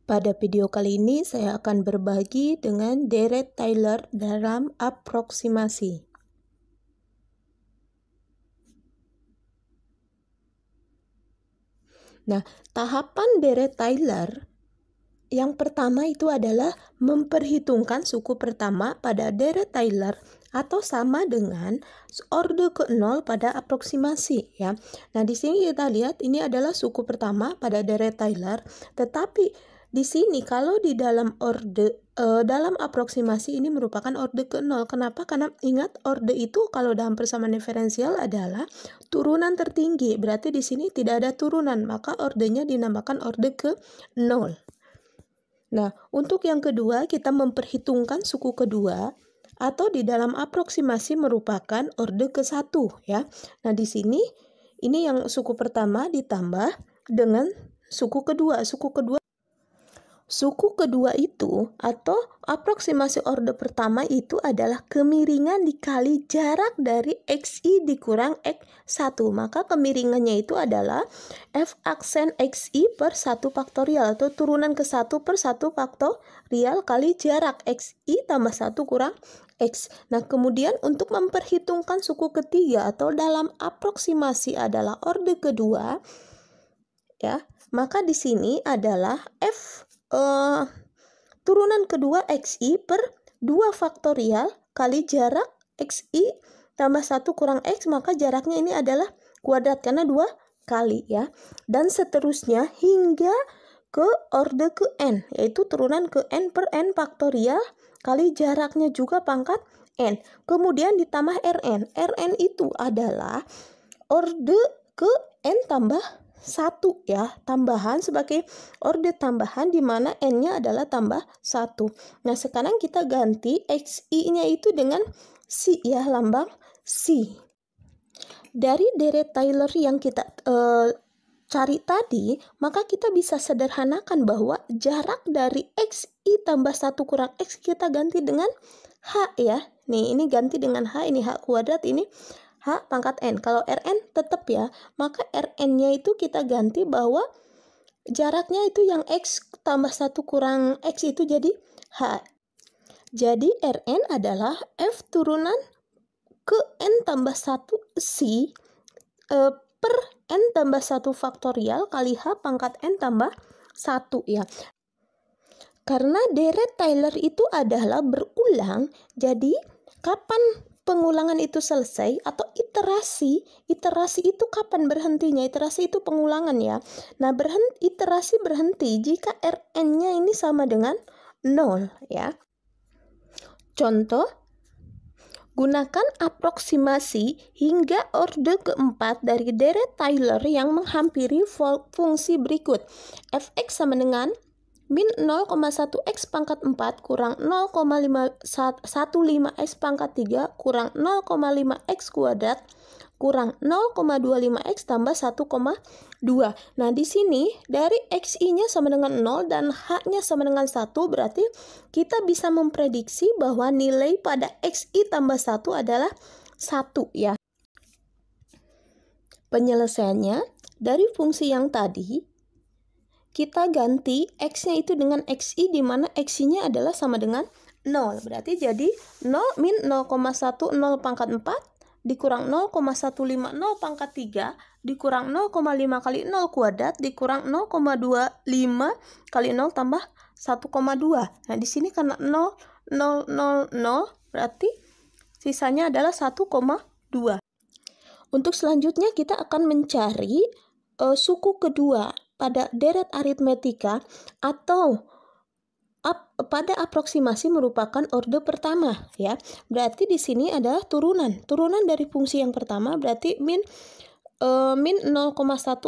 Pada video kali ini saya akan berbagi dengan deret Taylor dalam aproksimasi. Nah, tahapan deret Taylor yang pertama itu adalah memperhitungkan suku pertama pada deret Taylor atau sama dengan orde ke-0 pada aproksimasi ya. Nah, di sini kita lihat ini adalah suku pertama pada deret Taylor, tetapi di sini kalau di dalam dalam aproksimasi ini merupakan orde ke-0. Kenapa? Karena ingat orde itu kalau dalam persamaan diferensial adalah turunan tertinggi. Berarti di sini tidak ada turunan, maka ordenya dinamakan orde ke-0. Nah, untuk yang kedua kita memperhitungkan suku kedua atau di dalam aproksimasi merupakan orde ke-1 ya. Nah, di sini ini yang suku pertama ditambah dengan suku kedua. Suku kedua itu atau aproksimasi orde pertama itu adalah kemiringan dikali jarak dari XI dikurang X1. Maka kemiringannya itu adalah F aksen XI per 1 faktorial atau turunan ke 1 per 1 faktorial kali jarak XI tambah 1 kurang X. Nah, kemudian untuk memperhitungkan suku ketiga atau dalam aproksimasi adalah orde kedua ya, maka di sini adalah F turunan kedua XI per 2 faktorial kali jarak XI tambah 1 kurang X, maka jaraknya ini adalah kuadrat karena 2 kali ya. Dan seterusnya hingga ke orde ke N, yaitu turunan ke N per N faktorial kali jaraknya juga pangkat N. Kemudian ditambah Rn. Rn itu adalah orde ke N tambah 1 ya, tambahan sebagai orde tambahan di mana N-nya adalah tambah 1. Nah, sekarang kita ganti XI-nya itu dengan C ya, lambang C. Dari deret Taylor yang kita cari tadi, maka kita bisa sederhanakan bahwa jarak dari XI tambah 1 kurang X kita ganti dengan H ya. Nih, ini ganti dengan H, ini H kuadrat, ini H pangkat N. Kalau Rn tetap ya, maka Rn-nya itu kita ganti bahwa jaraknya itu yang X tambah 1 kurang X itu jadi H. Jadi Rn adalah F turunan ke N tambah 1 C per N tambah 1 faktorial kali H pangkat N tambah 1 ya. Karena deret Taylor itu adalah berulang, jadi kapan pengulangan itu selesai atau iterasi itu kapan berhentinya? Iterasi itu pengulangan ya. Nah, iterasi berhenti jika Rn-nya ini sama dengan 0 ya. Contoh, gunakan aproksimasi hingga orde keempat dari deret Taylor yang menghampiri fungsi berikut. Fx sama dengan min 0,1 X pangkat 4 kurang 0,15 X pangkat 3 kurang 0,5 X kuadrat kurang 0,25 X tambah 1,2. Nah, di sini dari XI-nya sama dengan 0 dan H-nya sama dengan 1, berarti kita bisa memprediksi bahwa nilai pada XI tambah 1 adalah 1 ya. Penyelesaiannya dari fungsi yang tadi kita ganti X-nya itu dengan XI di mana XI-nya adalah sama dengan 0. Berarti jadi 0 min 0,10 pangkat 4 dikurang 0,150 pangkat 3 dikurang 0,5 kali 0 kuadrat dikurang 0,25 kali 0 tambah 1,2. Nah, di sini karena 0, 0, 0, 0 berarti sisanya adalah 1,2. Untuk selanjutnya kita akan mencari suku kedua pada deret aritmetika atau pada aproksimasi merupakan orde pertama ya. Berarti di sini adalah turunan dari fungsi yang pertama, berarti min 0,1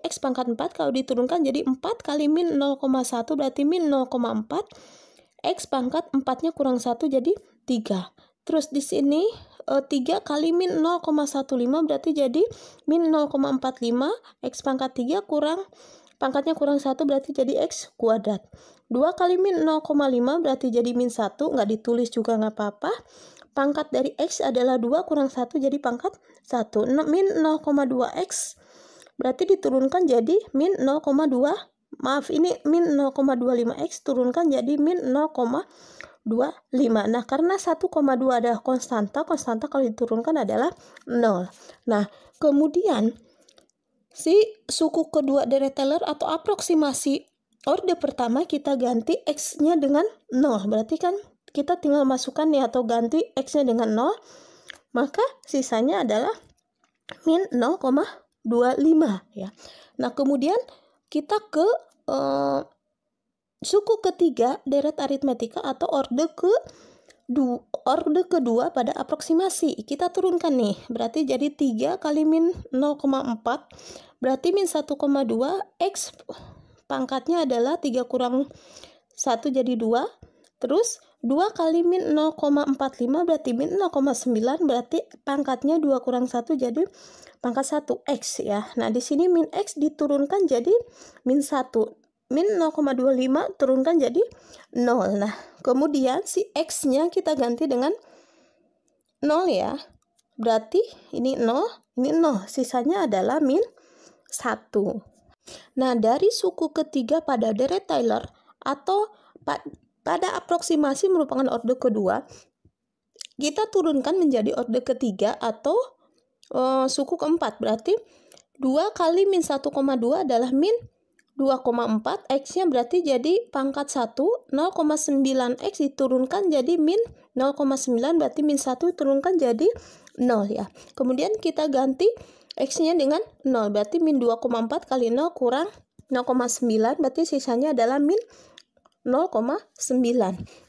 X pangkat 4 kalau diturunkan jadi 4 kali min 0,1 berarti min 0,4 X pangkat 4-nya kurang 1 jadi 3. Terus di sini 3 kali min 0,15 berarti jadi min 0,45 X pangkat 3 kurang pangkatnya kurang 1 berarti jadi X kuadrat. 2 kali min 0,5 berarti jadi min 1, nggak ditulis juga nggak apa-apa. Pangkat dari X adalah 2 kurang 1 jadi pangkat 1. Min 0,2 X berarti diturunkan jadi min 0,24 maaf, ini min 0,25x turunkan jadi min 0,25. Nah, karena 1,2 adalah konstanta kalau diturunkan adalah 0. Nah, kemudian si suku kedua deret Taylor atau aproksimasi orde pertama kita ganti x-nya dengan 0. Berarti kan kita tinggal masukkan nih atau ganti x-nya dengan 0, maka sisanya adalah min 0,25 ya. Nah, kemudian kita ke suku ketiga deret aritmetika atau orde kedua pada aproksimasi. Kita turunkan nih, berarti jadi 3 kali min 0,4 berarti min 1,2, x pangkatnya adalah 3 kurang 1 jadi 2, terus 2 kali min 0,45 berarti min 0,9 berarti pangkatnya 2 kurang 1 jadi pangkat 1 x ya. Nah, di sini min x diturunkan jadi min 1. Min 0,25 turunkan jadi 0. Nah, kemudian si x-nya kita ganti dengan 0 ya. Berarti ini 0, ini 0. Sisanya adalah min 1. Nah, dari suku ketiga pada deret Taylor atau pada aproksimasi merupakan orde kedua, kita turunkan menjadi orde ketiga atau suku keempat. Berarti 2 kali min 1,2 adalah min 2,4, x-nya berarti jadi pangkat 1, 0,9x diturunkan jadi min 0,9 berarti min 1 turunkan jadi 0 ya. Kemudian kita ganti x-nya dengan 0, berarti min 2,4 kali 0 kurang 0,9 berarti sisanya adalah min 0,9.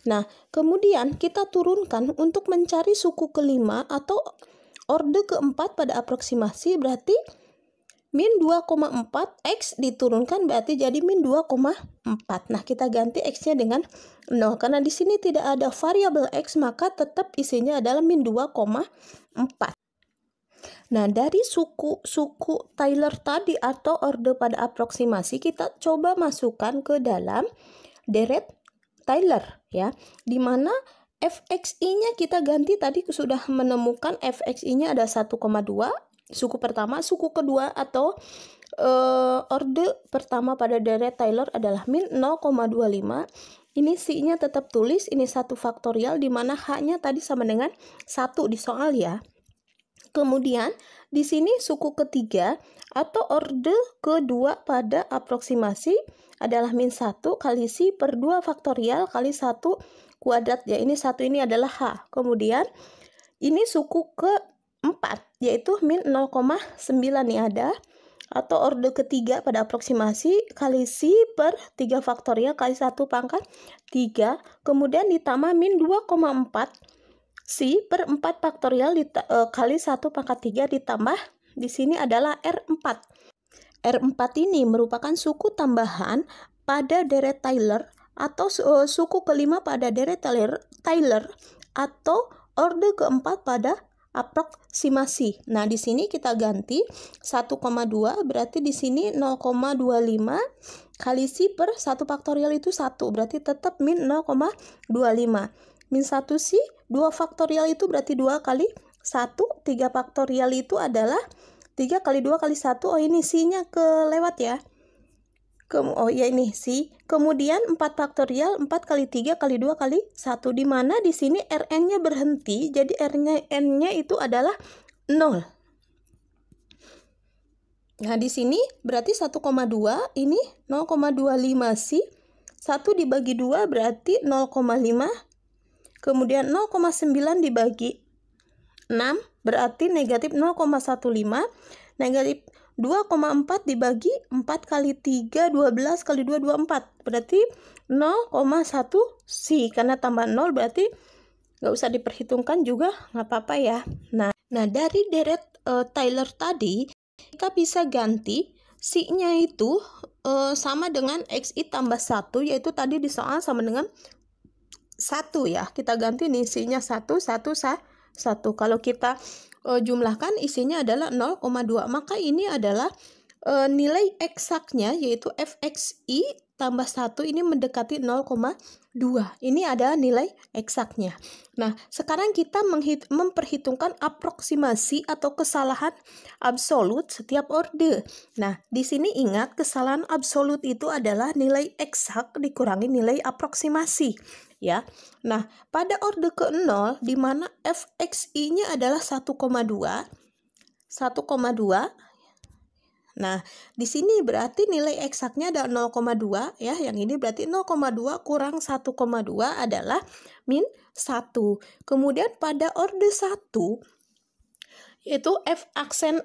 Nah, kemudian kita turunkan untuk mencari suku kelima atau orde keempat pada aproksimasi, berarti min 2,4 x diturunkan berarti jadi min 2,4. Nah, kita ganti x-nya dengan 0. Karena di sini tidak ada variabel x, maka tetap isinya adalah min 2,4. Nah, dari suku Taylor tadi atau orde pada aproksimasi, kita coba masukkan ke dalam deret Taylor ya. Di mana fxi-nya kita ganti, tadi sudah menemukan fxi-nya ada 1,2. Suku pertama, suku kedua atau orde pertama pada deret Taylor adalah min 0,25. Ini C-nya tetap tulis, ini 1 faktorial di mana H-nya tadi sama dengan 1 di soal ya. Kemudian di sini suku ketiga atau orde kedua pada aproksimasi adalah min 1 kali C per 2 faktorial kali 1 kuadrat ya. Ini 1 ini adalah H. Kemudian ini suku keempat yaitu min 0,9 nih ada, atau orde ketiga pada aproksimasi kali C per 3 faktorial kali 1 pangkat 3, kemudian ditambah min 2,4 C per 4 faktorial kali 1 pangkat 3 ditambah di sini adalah R4. R4 ini merupakan suku tambahan pada deret Taylor atau suku kelima pada deret Taylor atau orde keempat pada aproksimasi. Nah, di sini kita ganti 1,2 berarti di sini 0,25 kali C per 1 faktorial itu 1 berarti tetap min 0,25. Min 1 C 2 faktorial itu berarti 2 kali 1, 3 faktorial itu adalah 3 kali 2 kali 1. Oh, ini C-nya kelewat ya. Oh ya, ini C. Kemudian 4 faktorial 4 kali 3 kali 2 kali 1, di mana di sini Rn-nya berhenti, jadi N-nya itu adalah 0. Nah, di sini berarti 1,2 ini 0,25 C. 1 dibagi 2 berarti 0,5. Kemudian 0,9 dibagi 6 berarti negatif 0,15. Negatif 2,4 dibagi 4 kali 3, 12 kali 2, 24. Berarti 0,1 C. Karena tambah 0 berarti nggak usah diperhitungkan juga, nggak apa-apa ya. Nah, dari deret Taylor tadi, kita bisa ganti C-nya itu sama dengan XI tambah 1, yaitu tadi di soal sama dengan 1 ya. Kita ganti nih C-nya 1, 1, 1. Kalau kita jumlahkan isinya adalah 0,2. Maka ini adalah nilai eksaknya yaitu fxi tambah 1 ini mendekati 0,2. Ini ada nilai eksaknya. Nah, sekarang kita memperhitungkan aproksimasi atau kesalahan absolut setiap orde. Nah, di sini ingat kesalahan absolut itu adalah nilai eksak dikurangi nilai aproksimasi, ya. Nah, pada orde ke-0 di mana fxi-nya adalah 1,2. Nah, di sini berarti nilai eksaknya ada 0,2 ya. Yang ini berarti 0,2 kurang 1,2 adalah min 1. Kemudian pada orde 1 yaitu f aksen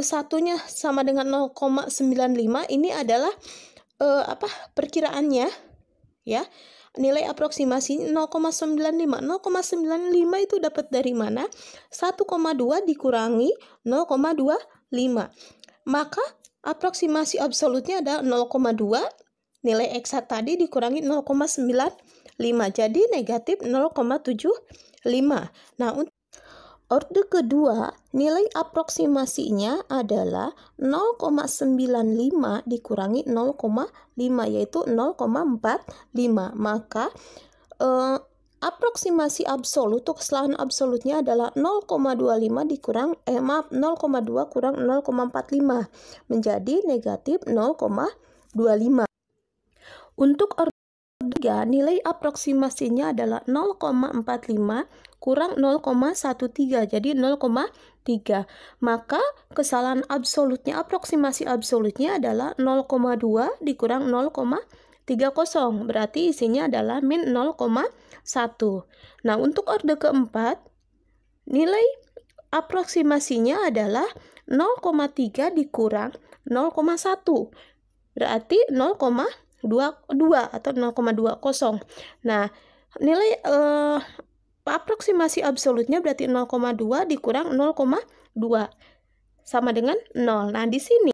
satunya sama dengan 0,95. Ini adalah perkiraannya ya. Nilai aproksimasi 0,95. 0,95 itu dapat dari mana? 1,2 dikurangi 0,25. Maka aproksimasi absolutnya ada 0,2, nilai eksak tadi dikurangi 0,95, jadi negatif 0,75. Nah, untuk orde kedua, nilai aproksimasinya adalah 0,95 dikurangi 0,5, yaitu 0,45. Maka aproksimasi absolut untuk kesalahan absolutnya adalah 0,25 dikurang 0,2 kurang 0,45 menjadi negatif 0,25. Untuk orde 3 nilai aproksimasinya adalah 0,45 kurang 0,13 jadi 0,3. Maka kesalahan absolutnya aproksimasi absolutnya adalah 0,2 dikurang 0,30 berarti isinya adalah min 0,1. Nah, untuk orde keempat nilai aproksimasinya adalah 0,3 dikurang 0,1 berarti 0,22 atau 0,20. Nah, nilai aproksimasi absolutnya berarti 0,2 dikurang 0,2 sama dengan 0. Nah, di sini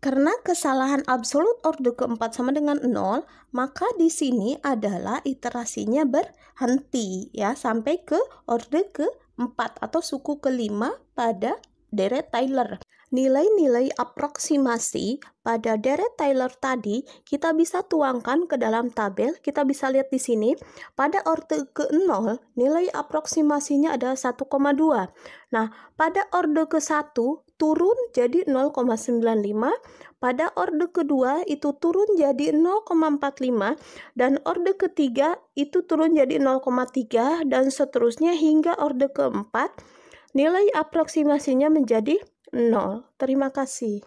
karena kesalahan absolut orde keempat sama dengan 0, maka di sini adalah iterasinya berhenti ya sampai ke orde keempat atau suku kelima pada deret Taylor. Nilai-nilai aproksimasi pada deret Taylor tadi kita bisa tuangkan ke dalam tabel. Kita bisa lihat di sini. Pada orde ke-0 nilai aproksimasinya adalah 1,2. Nah, pada orde ke-1 turun jadi 0,95. Pada orde kedua itu turun jadi 0,45 dan orde ketiga itu turun jadi 0,3 dan seterusnya hingga orde keempat nilai aproksimasinya menjadi 0. Terima kasih.